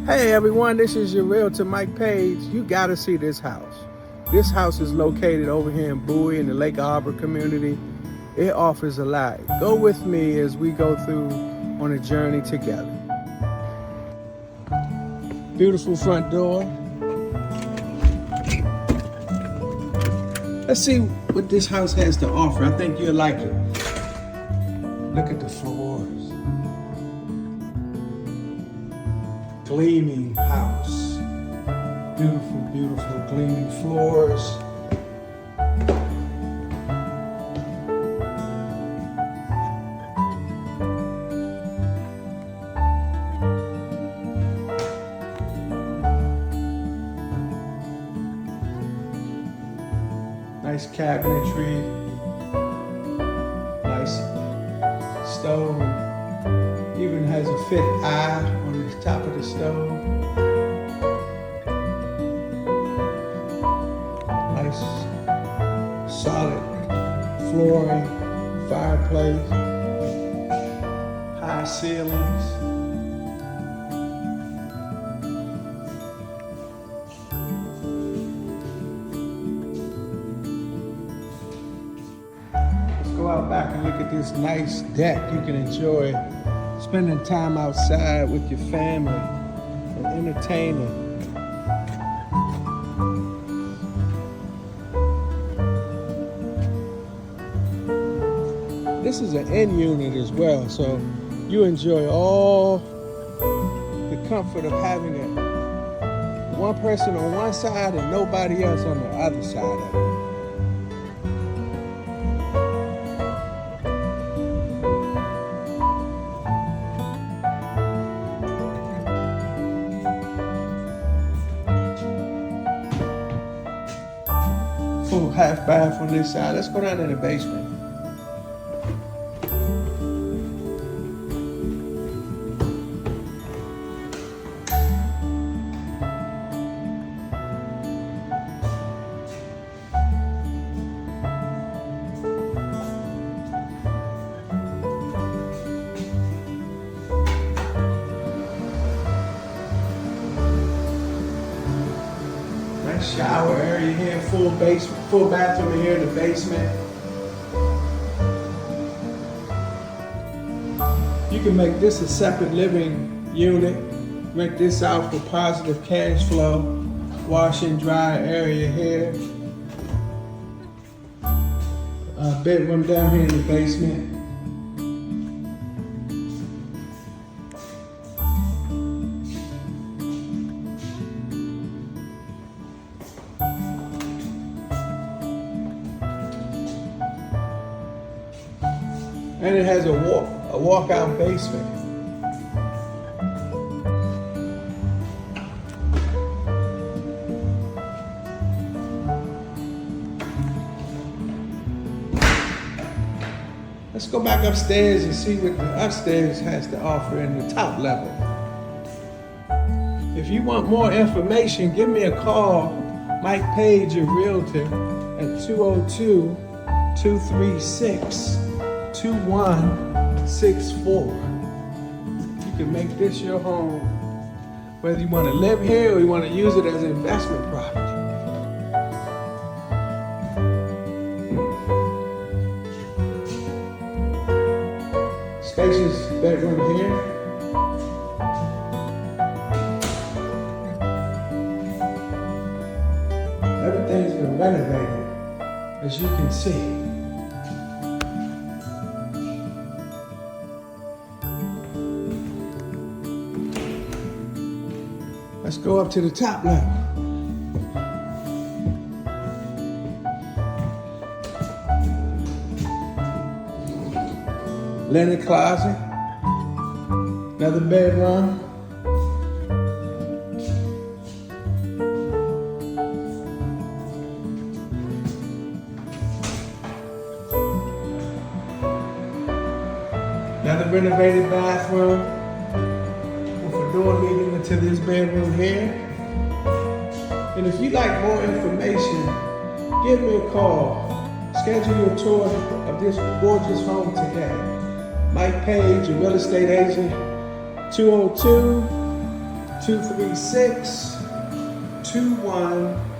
Hey everyone, this is your realtor Mike Page. You gotta see this house. This house is located over here in Bowie in the Lake Harbor community. It offers a lot. Go with me as we go through on a journey together. Beautiful front door. Let's see what this house has to offer. I think you'll like it. Look at the floors. Gleaming house. Beautiful, beautiful gleaming floors. Nice cabinetry. Nice stove. Even has a fit eye on the top of the stove. Nice solid flooring, fireplace, high ceilings. Let's go out back and look at this nice deck. You can enjoy spending time outside with your family and entertaining. This is an end unit as well, so you enjoy all the comfort of having one person on one side and nobody else on the other side of it. Full half bath on this side. Let's go down in the basement. Nice shower area here, full bathroom here in the basement. You can make this a separate living unit, rent this out for positive cash flow. Wash and dry area here. Bedroom down here in the basement. And it has a walkout basement. Let's go back upstairs and see what the upstairs has to offer in the top level. If you want more information, give me a call, Mike Page, your realtor, at 202-236-2164. You can make this your home, whether you want to live here or you want to use it as an investment property. Spacious bedroom here. Everything's been renovated, as you can see. Let's go up to the top level. Linen closet, another bedroom. Another renovated bathroom with a door leading into this bedroom here. And if you'd like more information, give me a call. Schedule your tour of this gorgeous home today. Mike Page, a real estate agent, 202 236-21